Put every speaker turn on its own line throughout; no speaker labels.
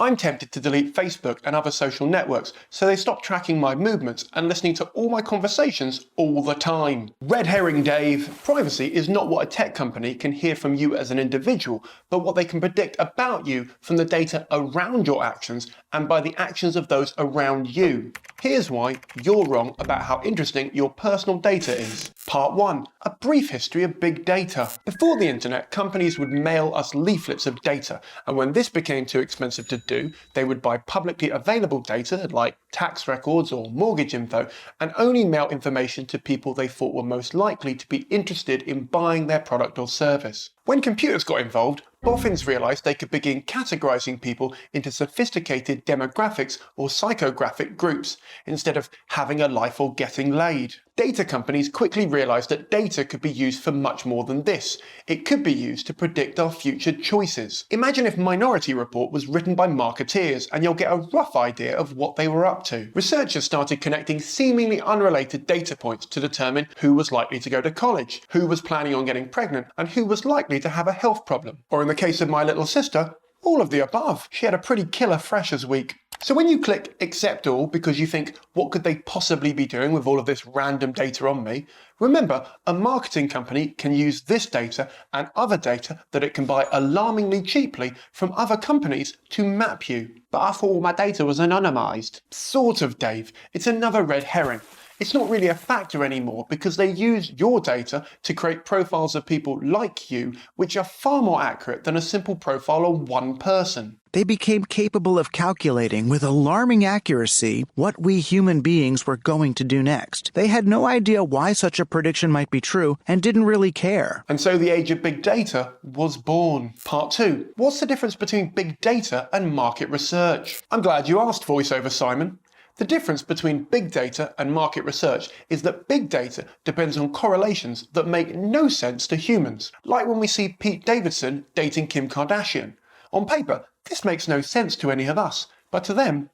I'm tempted to delete Facebook and other social networks so they stop tracking my movements and listening to all my conversations all the time. Red herring, Dave. Privacy is not what a tech company can hear from you as an individual, but what they can predict about you from the data around your actions and by the actions of those around you. Here's why you're wrong about how interesting your personal data is. Part 1. A brief history of big data. Before the internet, companies would mail us leaflets of data, and when this became too expensive to do, they would buy publicly available data like tax records or mortgage info and only mail information to people they thought were most likely to be interested in buying their product or service. When computers got involved, boffins realised they could begin categorising people into sophisticated demographics or psychographic groups, instead of having a life or getting laid. Data companies quickly realised that data could be used for much more than this. It could be used to predict our future choices. Imagine if Minority Report was written by marketeers, and you'll get a rough idea of what they were up to. Researchers started connecting seemingly unrelated data points to determine who was likely to go to college, who was planning on getting pregnant, and who was likely to have a health problem. Or in the case of my little sister, all of the above. She had a pretty killer freshers week. So when you click accept all because you think, what could they possibly be doing with all of this random data on me? Remember, a marketing company can use this data and other data that it can buy alarmingly cheaply from other companies to map you. But I thought all my data was anonymised. Sort of, Dave. It's another red herring. It's not really a factor anymore because they use your data to create profiles of people like you, which are far more accurate than a simple profile of one person.
They became capable of calculating with alarming accuracy what we human beings were going to do next. They had no idea why such a prediction might be true and didn't really care.
And so the age of big data was born. Part 2. What's the difference between big data and market research? I'm glad you asked, voiceover Simon. The difference between big data and market research is that big data depends on correlations that make no sense to humans, like when we see Pete Davidson dating Kim Kardashian. On paper, this makes no sense to any of us, but to them,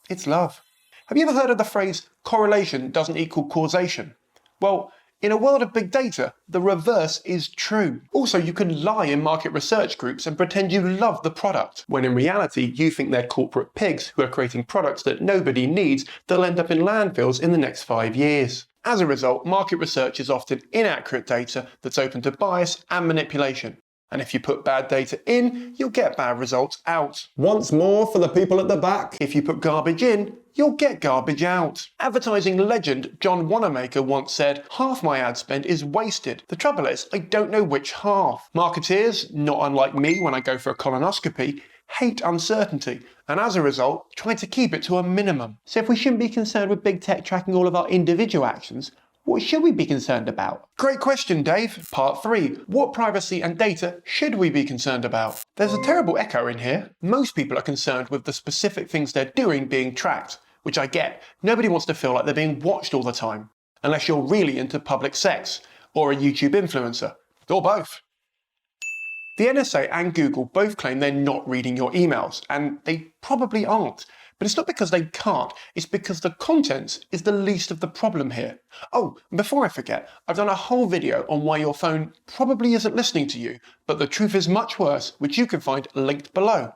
it's love. Have you ever heard of the phrase, correlation doesn't equal causation? Well, in a world of big data, the reverse is true. Also, you can lie in market research groups and pretend you love the product, when in reality you think they're corporate pigs who are creating products that nobody needs that'll end up in landfills in the next 5 years. As a result, market research is often inaccurate data that's open to bias and manipulation. And if you put bad data in, you'll get bad results out. Once more for the people at the back, if you put garbage in, you'll get garbage out. Advertising legend John Wanamaker once said, "Half my ad spend is wasted. The trouble is, I don't know which half." Marketeers, not unlike me when I go for a colonoscopy, hate uncertainty, and as a result, try to keep it to a minimum. So if we shouldn't be concerned with big tech tracking all of our individual actions, what should we be concerned about? Great question, Dave. Part 3. What privacy and data should we be concerned about? There's a terrible echo in here. Most people are concerned with the specific things they're doing being tracked, which I get. Nobody wants to feel like they're being watched all the time, unless you're really into public sex, or a YouTube influencer, or both. The NSA and Google both claim they're not reading your emails, and they probably aren't. But it's not because they can't, it's because the content is the least of the problem here. Oh, and before I forget, I've done a whole video on why your phone probably isn't listening to you, but the truth is much worse, which you can find linked below.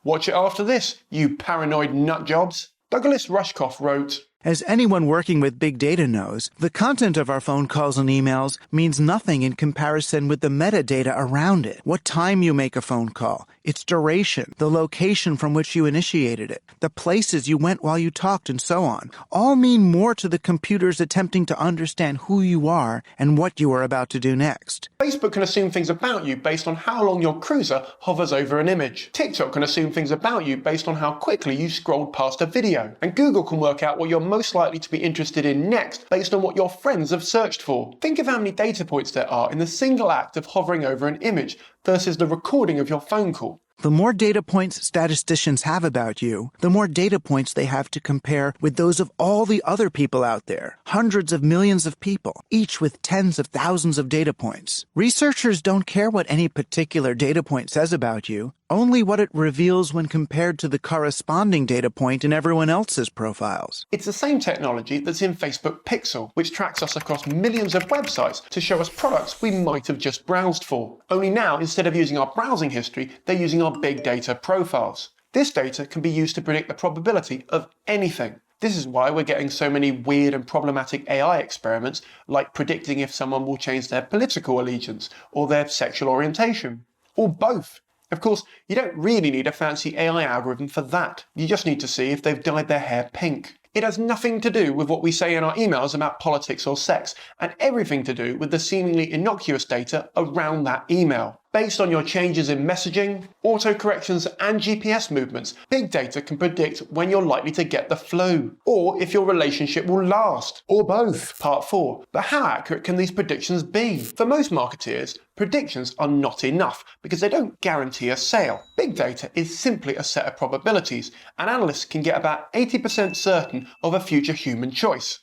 Watch it after this, you paranoid nutjobs. Douglas Rushkoff wrote,
As anyone working with big data knows, the content of our phone calls and emails means nothing in comparison with the metadata around it. What time you make a phone call, its duration, the location from which you initiated it, the places you went while you talked, and so on, all mean more to the computers attempting to understand who you are and what you are about to do next.
Facebook can assume things about you based on how long your cruiser hovers over an image. TikTok can assume things about you based on how quickly you scrolled past a video. And Google can work out what you're most likely to be interested in next based on what your friends have searched for. Think of how many data points there are in the single act of hovering over an image versus the recording of your phone call.
The more data points statisticians have about you, the more data points they have to compare with those of all the other people out there. Hundreds of millions of people, each with tens of thousands of data points. Researchers don't care what any particular data point says about you, only what it reveals when compared to the corresponding data point in everyone else's profiles.
It's the same technology that's in Facebook Pixel, which tracks us across millions of websites to show us products we might have just browsed for. Only now, instead of using our browsing history, they're using our big data profiles. This data can be used to predict the probability of anything. This is why we're getting so many weird and problematic AI experiments, like predicting if someone will change their political allegiance or their sexual orientation, or both. Of course, you don't really need a fancy AI algorithm for that. You just need to see if they've dyed their hair pink. It has nothing to do with what we say in our emails about politics or sex, and everything to do with the seemingly innocuous data around that email. Based on your changes in messaging, autocorrections and GPS movements, big data can predict when you're likely to get the flu, or if your relationship will last, or both. Part 4. But how accurate can these predictions be? For most marketeers, predictions are not enough because they don't guarantee a sale. Big data is simply a set of probabilities, and analysts can get about 80% certain of a future human choice.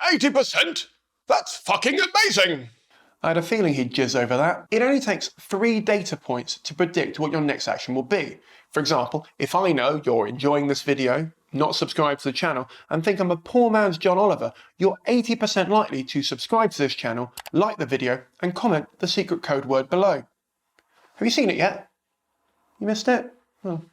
80%? That's fucking amazing! I had a feeling he'd jizz over that. It only takes 3 data points to predict what your next action will be. For example, if I know you're enjoying this video, not subscribed to the channel, and think I'm a poor man's John Oliver, you're 80% likely to subscribe to this channel, like the video, and comment the secret code word below. Have you seen it yet? You missed it? Oh.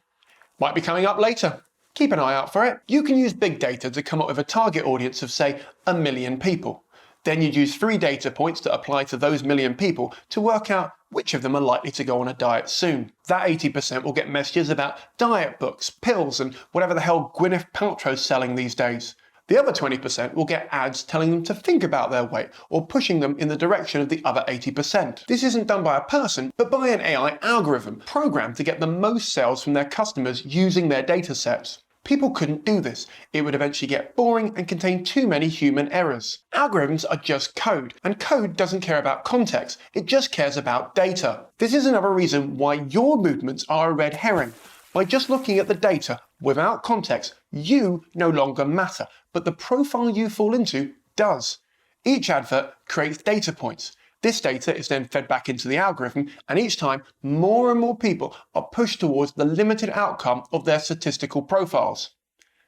Might be coming up later. Keep an eye out for it. You can use big data to come up with a target audience of, say, 1 million people. Then you'd use 3 data points that apply to those 1 million people to work out which of them are likely to go on a diet soon. That 80% will get messages about diet books, pills, and whatever the hell Gwyneth Paltrow's selling these days. The other 20% will get ads telling them to think about their weight or pushing them in the direction of the other 80%. This isn't done by a person, but by an AI algorithm programmed to get the most sales from their customers using their data sets. People couldn't do this. It would eventually get boring and contain too many human errors. Algorithms are just code, and code doesn't care about context, it just cares about data. This is another reason why your movements are a red herring. By just looking at the data without context, you no longer matter, but the profile you fall into does. Each advert creates data points. This data is then fed back into the algorithm, and each time, more and more people are pushed towards the limited outcome of their statistical profiles.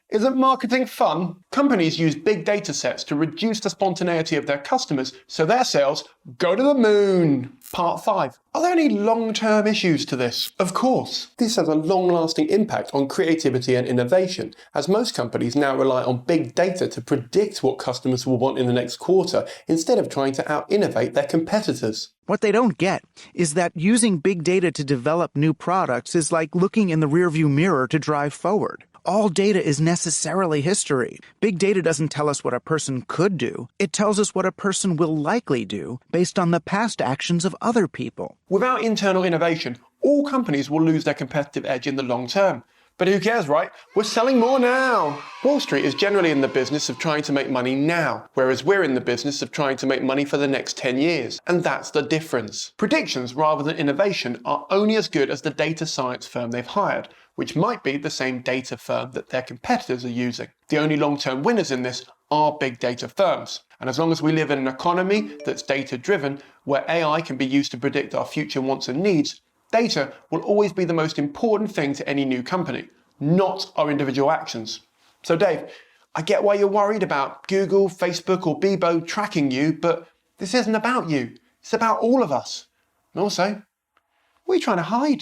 Isn't marketing fun? Companies use big data sets to reduce the spontaneity of their customers so their sales go to the moon. Part 5. Are there any long-term issues to this? Of course. This has a long-lasting impact on creativity and innovation, as most companies now rely on big data to predict what customers will want in the next quarter instead of trying to out-innovate their competitors.
What they don't get is that using big data to develop new products is like looking in the rearview mirror to drive forward. All data is necessarily history. Big data doesn't tell us what a person could do. It tells us what a person will likely do based on the past actions of other people.
Without internal innovation, all companies will lose their competitive edge in the long term. But who cares, right? We're selling more now. Wall Street is generally in the business of trying to make money now, whereas we're in the business of trying to make money for the next 10 years. And that's the difference. Predictions rather than innovation are only as good as the data science firm they've hired, which might be the same data firm that their competitors are using. The only long-term winners in this are big data firms. And as long as we live in an economy that's data-driven, where AI can be used to predict our future wants and needs, data will always be the most important thing to any new company, not our individual actions. So Dave, I get why you're worried about Google, Facebook or Bebo tracking you, but this isn't about you. It's about all of us. And also, what are you trying to hide?